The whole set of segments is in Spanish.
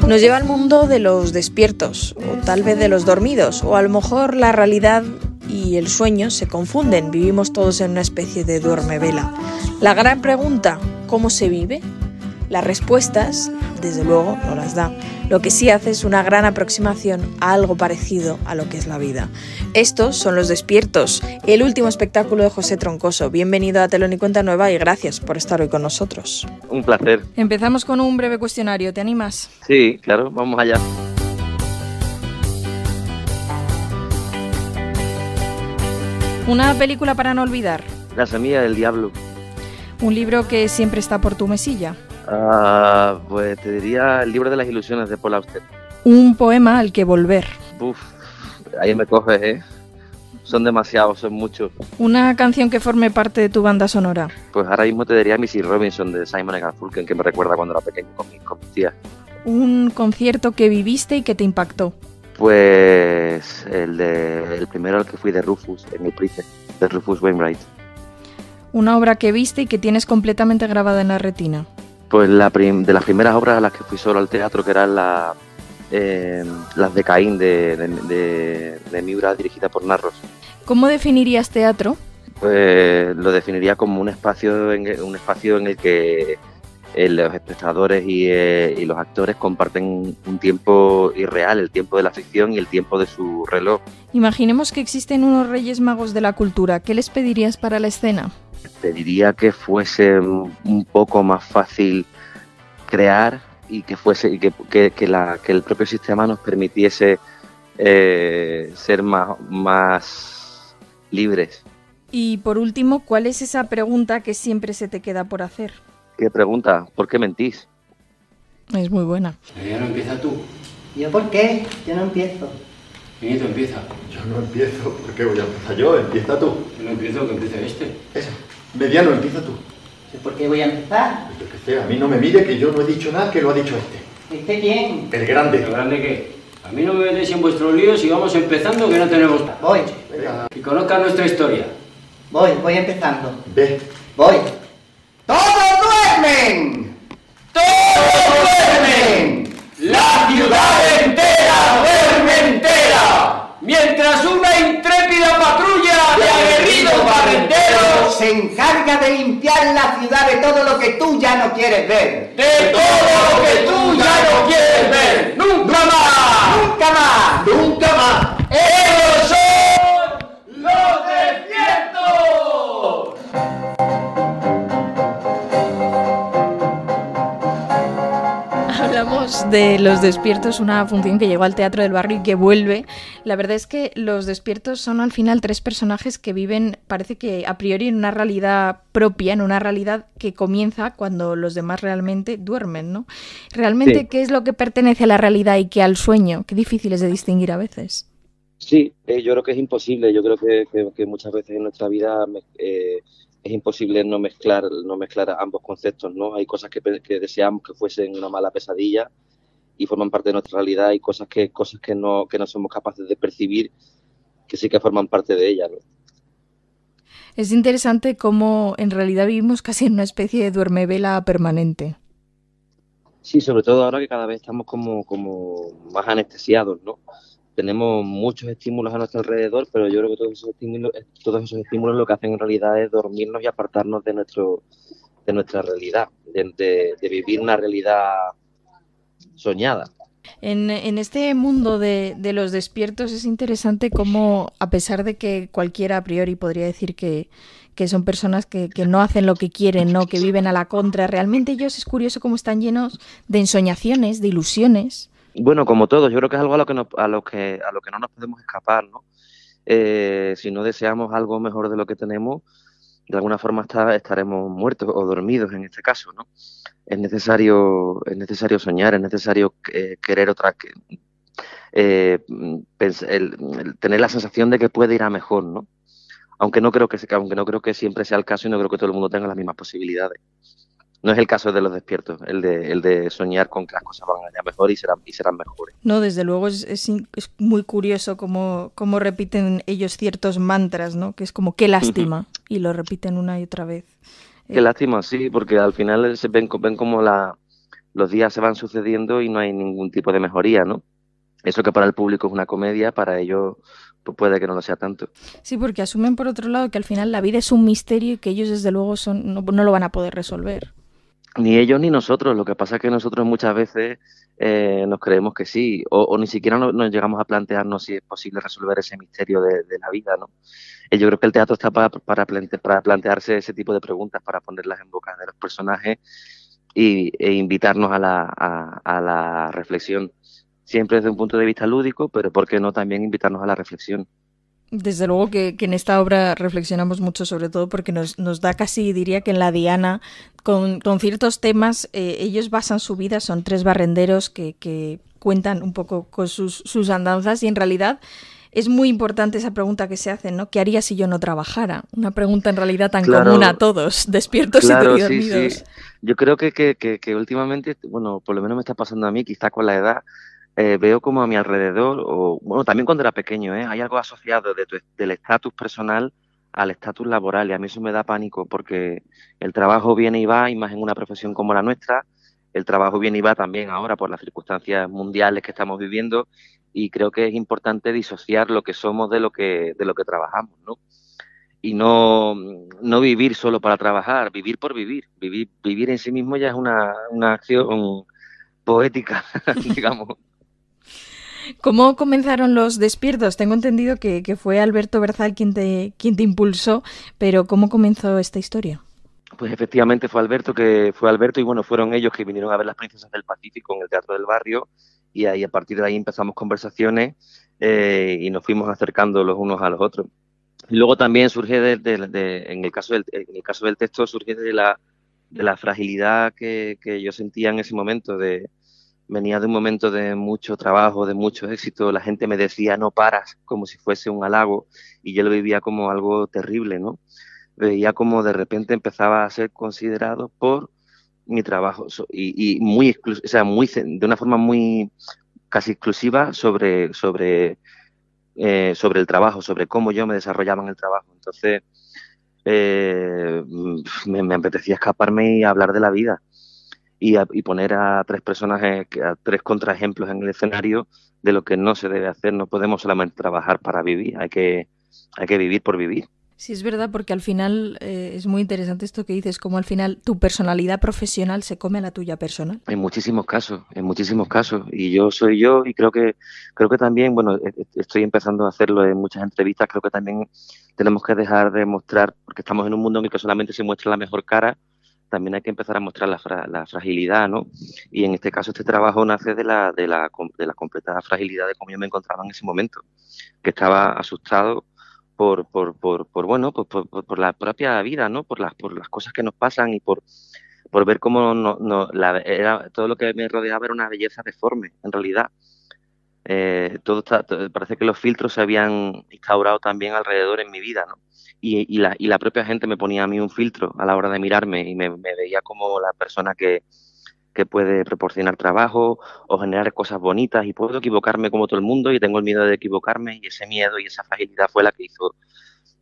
Nos lleva al mundo de los despiertos, o tal vez de los dormidos, o a lo mejor la realidad y el sueño se confunden, vivimos todos en una especie de duermevela. La gran pregunta, ¿cómo se vive? Las respuestas, desde luego, no las da. Lo que sí hace es una gran aproximación a algo parecido a lo que es la vida. Estos son Los Despiertos, el último espectáculo de José Troncoso. Bienvenido a Telón y Cuenta Nueva y gracias por estar hoy con nosotros. Un placer. Empezamos con un breve cuestionario, ¿te animas? Sí, claro, vamos allá. Una película para no olvidar. La semilla del diablo. Un libro que siempre está por tu mesilla. Pues te diría El libro de las ilusiones de Paul Auster. Un poema al que volver. Uf, ahí me coges, ¿eh? Son demasiados, son muchos. Una canción que forme parte de tu banda sonora. Pues ahora mismo te diría Missy Robinson de Simon & Garfunkel, que me recuerda cuando era pequeño con mis tías. Un concierto que viviste y que te impactó. Pues el primero al que fui de Rufus, en el Price, de Rufus Wainwright. Una obra que viste y que tienes completamente grabada en la retina. Pues de las primeras obras a las que fui solo al teatro, que eran las de Caín de Miura, dirigida por Narros. ¿Cómo definirías teatro? Pues lo definiría como un espacio en el que los espectadores y los actores comparten un tiempo irreal, el tiempo de la ficción y el tiempo de su reloj. Imaginemos que existen unos Reyes Magos de la cultura. ¿Qué les pedirías para la escena? Pediría que fuese un poco más fácil crear y que el propio sistema nos permitiese ser más libres. Y por último, ¿cuál es esa pregunta que siempre se te queda por hacer? ¿Qué pregunta? ¿Por qué mentís? Es muy buena. Ya no empieza tú. ¿Yo por qué? Yo no empiezo. Nieto, empieza. Yo no empiezo. ¿Por qué voy a empezar yo? Empieza tú. Yo no empiezo, que empiece este. Eso. Mediano, empieza tú. ¿Por qué voy a empezar? Yo qué sé, a mí no me mire que yo no he dicho nada, que lo ha dicho este. ¿Este quién? El grande. ¿Lo grande qué? A mí no me metéis en vuestros líos y vamos empezando, que no tenemos... Voy. Venga. Que conozcan nuestra historia. Voy empezando. Ve. Voy. ¡Todos duermen! ¡Todos duermen! ¡La ciudad entera duerme entera! Mientras una intrépida patrulla de aguerridos barrenderos Se encarga de limpiar la ciudad de todo lo que tú ya no quieres ver. de todo lo que tú ya no quieres ver. ¡Nunca más! ¡Nunca más! ¡Nunca más! ¡Ellos son los despiertos! Hablamos de Los Despiertos, una función que llegó al Teatro del Barrio y que vuelve. La verdad es que Los Despiertos son al final tres personajes que viven, parece que a priori, en una realidad propia, en una realidad que comienza cuando los demás realmente duermen, ¿no? Realmente, Sí. ¿qué es lo que pertenece a la realidad y qué al sueño? Qué difícil es de distinguir a veces. Sí, yo creo que es imposible. Yo creo que muchas veces en nuestra vida es imposible no mezclar ambos conceptos, ¿no? Hay cosas que deseamos que fuesen una mala pesadilla y forman parte de nuestra realidad, y cosas que no somos capaces de percibir que sí que forman parte de ella, ¿no? Es interesante cómo en realidad vivimos casi en una especie de duermevela permanente. Sí, sobre todo ahora que cada vez estamos como más anestesiados, ¿no? Tenemos muchos estímulos a nuestro alrededor, pero yo creo que todos esos estímulos lo que hacen en realidad es dormirnos y apartarnos de nuestra realidad, de vivir una realidad soñada. En este mundo de los despiertos es interesante cómo, a pesar de que cualquiera a priori podría decir que son personas que no hacen lo que quieren, ¿no? Que viven a la contra, realmente ellos es curioso cómo están llenos de ensoñaciones, de ilusiones. Bueno, como todos, yo creo que es algo a lo que no nos podemos escapar, ¿no? Si no deseamos algo mejor de lo que tenemos, de alguna forma estaremos muertos o dormidos en este caso, ¿no? Es necesario soñar, es necesario querer tener la sensación de que puede ir a mejor, ¿no? Aunque no creo que siempre sea el caso, y no creo que todo el mundo tenga las mismas posibilidades. No es el caso de los despiertos, el de soñar con que las cosas van a ir mejor y serán mejores. No, desde luego es muy curioso cómo repiten ellos ciertos mantras, ¿no? Que es como qué lástima, y lo repiten una y otra vez. Qué lástima, sí, porque al final se ven como los días se van sucediendo y no hay ningún tipo de mejoría, ¿no? Eso que para el público es una comedia, para ellos pues puede que no lo sea tanto. Sí, porque asumen por otro lado que al final la vida es un misterio y que ellos desde luego no lo van a poder resolver. Ni ellos ni nosotros, lo que pasa es que nosotros muchas veces nos creemos que sí, o ni siquiera nos llegamos a plantearnos si es posible resolver ese misterio de la vida, ¿no? Yo creo que el teatro está para plantearse ese tipo de preguntas, para ponerlas en boca de los personajes e invitarnos a la reflexión. Siempre desde un punto de vista lúdico, pero ¿por qué no también invitarnos a la reflexión? Desde luego que en esta obra reflexionamos mucho, sobre todo porque nos da casi, diría que en la diana, con ciertos temas, ellos basan su vida, son 3 barrenderos que cuentan un poco con sus andanzas y en realidad es muy importante esa pregunta que se hacen, ¿no? ¿Qué haría si yo no trabajara? Una pregunta en realidad tan común a todos, despiertos y dormidos. Sí. Yo creo que últimamente, bueno, por lo menos me está pasando a mí, quizá con la edad, veo como a mi alrededor, o bueno, también cuando era pequeño, hay algo asociado del estatus personal al estatus laboral, y a mí eso me da pánico porque el trabajo viene y va, y más en una profesión como la nuestra, el trabajo viene y va también ahora por las circunstancias mundiales que estamos viviendo, y creo que es importante disociar lo que somos de lo que trabajamos, ¿no? Y no vivir solo para trabajar, vivir por vivir. Vivir en sí mismo ya es una acción poética, digamos. ¿Cómo comenzaron los despiertos? Tengo entendido que fue Alberto Berzal quien te impulsó, pero ¿cómo comenzó esta historia? Pues efectivamente fue Alberto y bueno, fueron ellos que vinieron a ver Las Princesas del Pacífico en el Teatro del Barrio, y ahí a partir de ahí empezamos conversaciones y nos fuimos acercando los unos a los otros. Y luego también surge en el caso del texto, surge de la fragilidad que yo sentía en ese momento. Venía de un momento de mucho trabajo, de mucho éxito, la gente me decía no paras, como si fuese un halago, y yo lo vivía como algo terrible, ¿no? Veía como de repente empezaba a ser considerado por mi trabajo y muy, o sea, de una forma muy casi exclusiva sobre el trabajo, sobre cómo yo me desarrollaba en el trabajo. Entonces me apetecía escaparme y hablar de la vida y poner a 3 personajes, a 3 contraejemplos en el escenario de lo que no se debe hacer. No podemos solamente trabajar para vivir, hay que vivir por vivir. Sí, es verdad, porque al final es muy interesante esto que dices, como al final tu personalidad profesional se come a la tuya personal. En muchísimos casos, y yo soy yo, y creo que también, bueno, estoy empezando a hacerlo en muchas entrevistas, creo que también tenemos que dejar de mostrar, porque estamos en un mundo en el que solamente se muestra la mejor cara, también hay que empezar a mostrar la fragilidad, ¿no? Y en este caso este trabajo nace de la completa fragilidad de cómo yo me encontraba en ese momento, que estaba asustado por la propia vida, ¿no? Por las cosas que nos pasan y por ver cómo todo lo que me rodeaba era una belleza deforme, en realidad. Parece que los filtros se habían instaurado también alrededor en mi vida, ¿no? Y la propia gente me ponía a mí un filtro a la hora de mirarme y me veía como la persona que puede proporcionar trabajo o generar cosas bonitas, y puedo equivocarme como todo el mundo y tengo el miedo de equivocarme, y ese miedo y esa fragilidad fue la que hizo,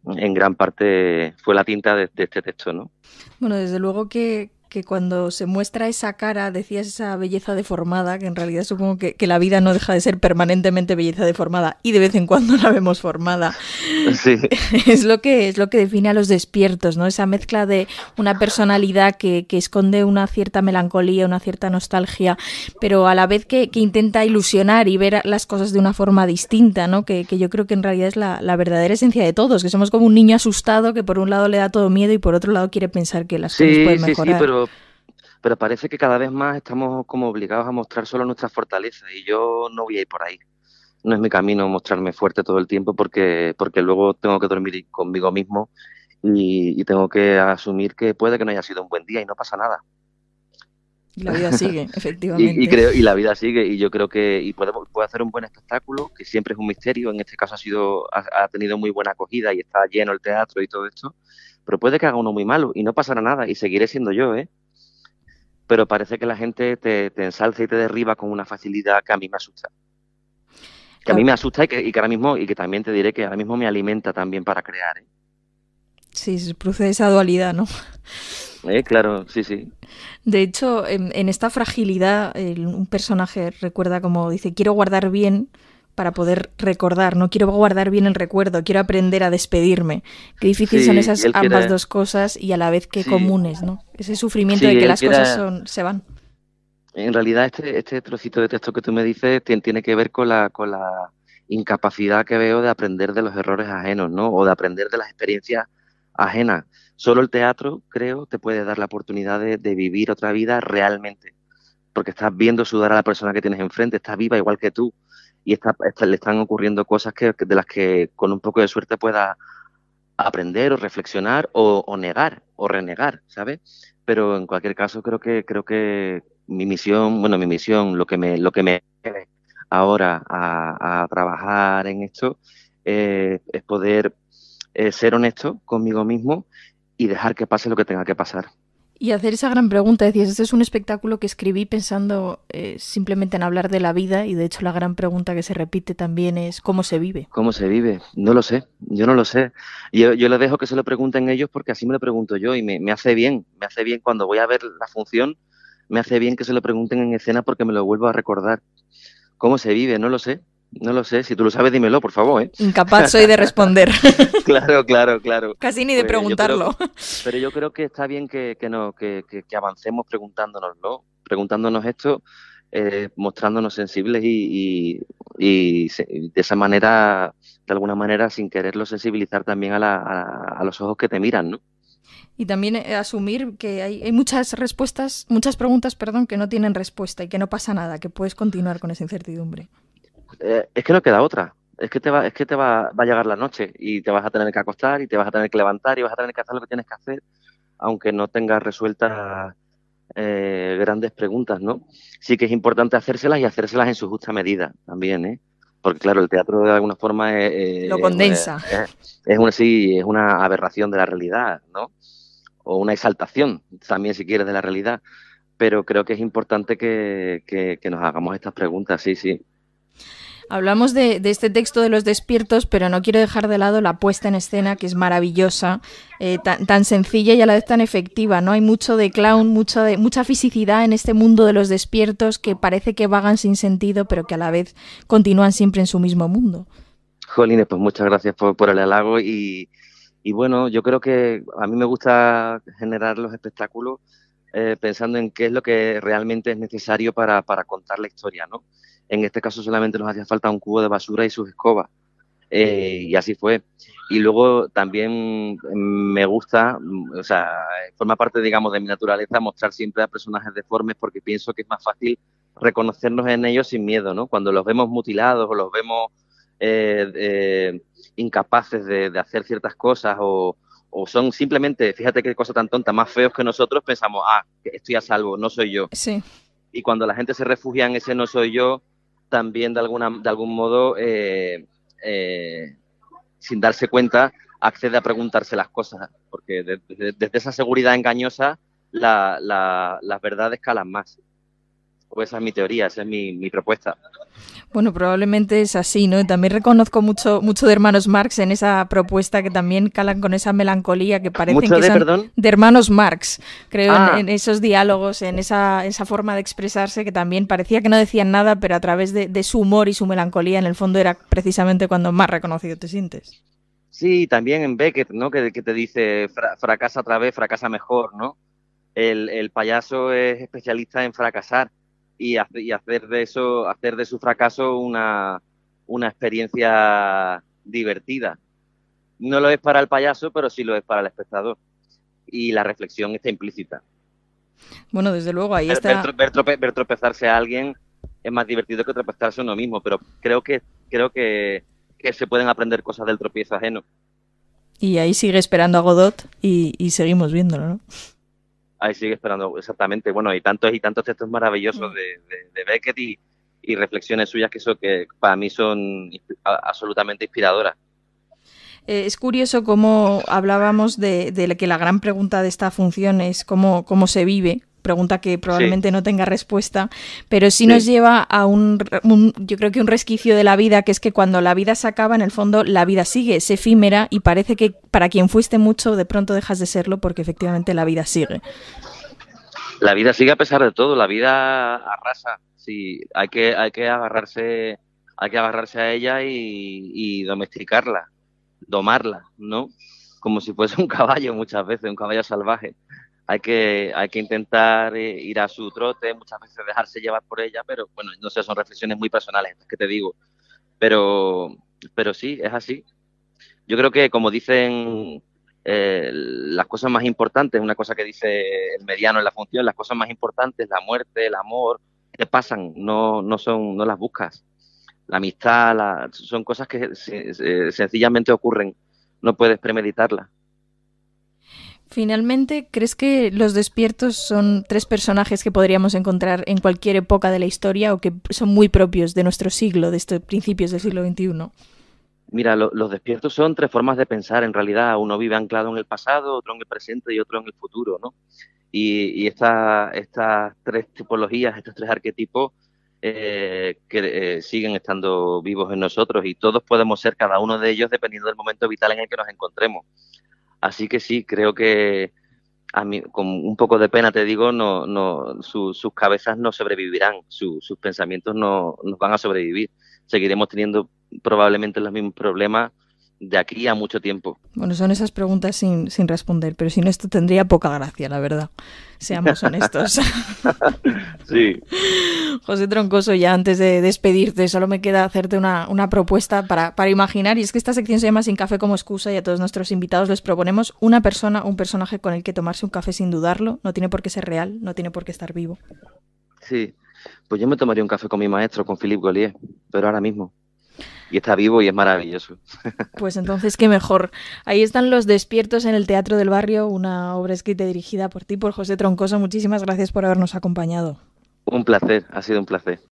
en gran parte, fue la tinta de este texto, ¿no? Bueno, desde luego que cuando se muestra esa cara, decías esa belleza deformada, que en realidad supongo que la vida no deja de ser permanentemente belleza deformada y de vez en cuando la vemos formada. Sí. Es lo que define a los despiertos, ¿no? Esa mezcla de una personalidad que esconde una cierta melancolía, una cierta nostalgia, pero a la vez que intenta ilusionar y ver las cosas de una forma distinta, ¿no? Que yo creo que en realidad es la verdadera esencia de todos, que somos como un niño asustado que por un lado le da todo miedo y por otro lado quiere pensar que las cosas pueden mejorar. Sí, pero parece que cada vez más estamos como obligados a mostrar solo nuestras fortalezas, y yo no voy a ir por ahí. No es mi camino mostrarme fuerte todo el tiempo, porque luego tengo que dormir conmigo mismo y tengo que asumir que puede que no haya sido un buen día y no pasa nada. Y la vida sigue, efectivamente. Y la vida sigue, y yo creo que puede hacer un buen espectáculo, que siempre es un misterio. En este caso ha tenido muy buena acogida y está lleno el teatro y todo esto, pero puede que haga uno muy malo y no pasará nada y seguiré siendo yo, ¿eh? pero parece que la gente te ensalza y te derriba con una facilidad que a mí me asusta. Que a mí me asusta y que ahora mismo, y que también te diré que ahora mismo me alimenta también para crear, ¿eh? Sí, se produce esa dualidad, ¿no? Claro, sí, sí. De hecho, en esta fragilidad, un personaje recuerda como dice, quiero guardar bien para poder recordar, no quiero guardar bien el recuerdo, quiero aprender a despedirme. Qué difícil son esas ambas dos cosas y a la vez qué comunes, ¿no? Ese sufrimiento de que las cosas se van. En realidad este trocito de texto que tú me dices tiene que ver con la incapacidad que veo de aprender de los errores ajenos, ¿no? O de aprender de las experiencias ajenas. Solo el teatro, creo, te puede dar la oportunidad de vivir otra vida realmente, porque estás viendo sudar a la persona que tienes enfrente, está viva igual que tú, y le están ocurriendo cosas de las que con un poco de suerte puedas aprender o reflexionar o negar o renegar, ¿sabes? Pero en cualquier caso creo que mi misión, lo que me lleve ahora a trabajar en esto es poder ser honesto conmigo mismo y dejar que pase lo que tenga que pasar. Y hacer esa gran pregunta, decías, este es un espectáculo que escribí pensando simplemente en hablar de la vida y de hecho la gran pregunta que se repite también es ¿cómo se vive? ¿Cómo se vive? No lo sé, yo no lo sé. Yo les dejo que se lo pregunten ellos porque así me lo pregunto yo y me hace bien cuando voy a ver la función, me hace bien que se lo pregunten en escena porque me lo vuelvo a recordar. ¿Cómo se vive? No lo sé. No lo sé, si tú lo sabes dímelo, por favor, ¿eh? Incapaz soy de responder. Claro. Casi ni de preguntarlo. Pero yo creo que está bien que avancemos preguntándonos esto, mostrándonos sensibles y de esa manera, de alguna manera, sin quererlo, sensibilizar también a los ojos que te miran, ¿no? Y también asumir que hay muchas preguntas, que no tienen respuesta y que no pasa nada, que puedes continuar con esa incertidumbre. Es que no queda otra. Es que va a llegar la noche y te vas a tener que acostar y te vas a tener que levantar y vas a tener que hacer lo que tienes que hacer, aunque no tengas resueltas grandes preguntas, ¿no? Sí que es importante hacérselas y hacérselas en su justa medida también, ¿eh? Porque claro, el teatro de alguna forma lo condensa. Es una aberración de la realidad, ¿no? O una exaltación también, si quieres, de la realidad. Pero creo que es importante que nos hagamos estas preguntas, sí. Hablamos de este texto de los despiertos, pero no quiero dejar de lado la puesta en escena, que es maravillosa, tan sencilla y a la vez tan efectiva, ¿no? Hay mucho de clown, mucha fisicidad en este mundo de los despiertos que parece que vagan sin sentido, pero que a la vez continúan siempre en su mismo mundo. Jolines, pues muchas gracias por el halago y bueno, yo creo que a mí me gusta generar los espectáculos pensando en qué es lo que realmente es necesario para contar la historia, ¿no? En este caso solamente nos hacía falta un cubo de basura y sus escobas. Y así fue. Y luego también me gusta, o sea, forma parte, digamos, de mi naturaleza mostrar siempre a personajes deformes porque pienso que es más fácil reconocernos en ellos sin miedo, ¿no? Cuando los vemos mutilados o los vemos incapaces de hacer ciertas cosas o son simplemente, fíjate qué cosa tan tonta, más feos que nosotros, pensamos, estoy a salvo, no soy yo. Sí. Y cuando la gente se refugia en ese no soy yo, también de algún modo, sin darse cuenta, accede a preguntarse las cosas, porque desde esa seguridad engañosa las verdades calan más. Pues esa es mi teoría, esa es mi propuesta. Bueno, probablemente es así, ¿no? También reconozco mucho de Hermanos Marx en esa propuesta que también calan con esa melancolía que parecen que son ¿perdón? De Hermanos Marx. Creo en esos diálogos, en esa forma de expresarse que también parecía que no decían nada, pero a través de su humor y su melancolía, en el fondo era precisamente cuando más reconocido te sientes. Sí, también en Beckett, ¿no? Que te dice fracasa otra vez, fracasa mejor, ¿no? El payaso es especialista en fracasar. Y hacer de su fracaso una experiencia divertida. No lo es para el payaso, pero sí lo es para el espectador. Y la reflexión está implícita. Bueno, desde luego, ahí está. Ver tropezarse a alguien es más divertido que tropezarse a uno mismo, pero creo que se pueden aprender cosas del tropiezo ajeno. Y ahí sigue esperando a Godot y seguimos viéndolo, ¿no? Ahí sigue esperando, exactamente. Bueno, y tantos textos maravillosos de Beckett y reflexiones suyas que para mí son absolutamente inspiradoras. Es curioso cómo hablábamos de que la gran pregunta de esta función es cómo se vive, pregunta que probablemente no tenga respuesta, pero sí Sí. nos lleva a yo creo que un resquicio de la vida, que es que cuando la vida se acaba, en el fondo la vida sigue, es efímera y parece que para quien fuiste mucho, de pronto dejas de serlo porque efectivamente la vida sigue. La vida sigue a pesar de todo, la vida arrasa. Sí, hay que agarrarse a ella y domesticarla, domarla, ¿no? Como si fuese un caballo muchas veces, un caballo salvaje. Hay que intentar ir a su trote, muchas veces dejarse llevar por ella, pero bueno, no sé, son reflexiones muy personales estas que te digo. Pero sí, es así. Yo creo que, como dicen las cosas más importantes, una cosa que dice el mediano en la función, las cosas más importantes, la muerte, el amor, te pasan, no las buscas. La amistad, son cosas que sencillamente ocurren, no puedes premeditarlas. Finalmente, ¿crees que los despiertos son 3 personajes que podríamos encontrar en cualquier época de la historia o que son muy propios de nuestro siglo, de estos principios del siglo XXI? Mira, los despiertos son 3 formas de pensar, en realidad. Uno vive anclado en el pasado, otro en el presente y otro en el futuro, ¿no? Y estas 3 tipologías, estos 3 arquetipos siguen estando vivos en nosotros y todos podemos ser cada uno de ellos dependiendo del momento vital en el que nos encontremos. Así que sí, creo que a mí, con un poco de pena te digo, sus cabezas no sobrevivirán, sus pensamientos no van a sobrevivir. Seguiremos teniendo probablemente los mismos problemas de aquí a mucho tiempo. Bueno, son esas preguntas sin responder, pero sin esto tendría poca gracia, la verdad. Seamos honestos. Sí. José Troncoso, ya antes de despedirte, solo me queda hacerte una propuesta para imaginar, y es que esta sección se llama Sin café como excusa, y a todos nuestros invitados les proponemos una persona, un personaje con el que tomarse un café sin dudarlo. No tiene por qué ser real, no tiene por qué estar vivo. Sí, pues yo me tomaría un café con mi maestro, con Philippe Gaulier, pero ahora mismo. Y está vivo y es maravilloso. Pues entonces, qué mejor. Ahí están Los despiertos en el Teatro del Barrio, una obra escrita y dirigida por ti, por José Troncoso. Muchísimas gracias por habernos acompañado. Un placer, ha sido un placer.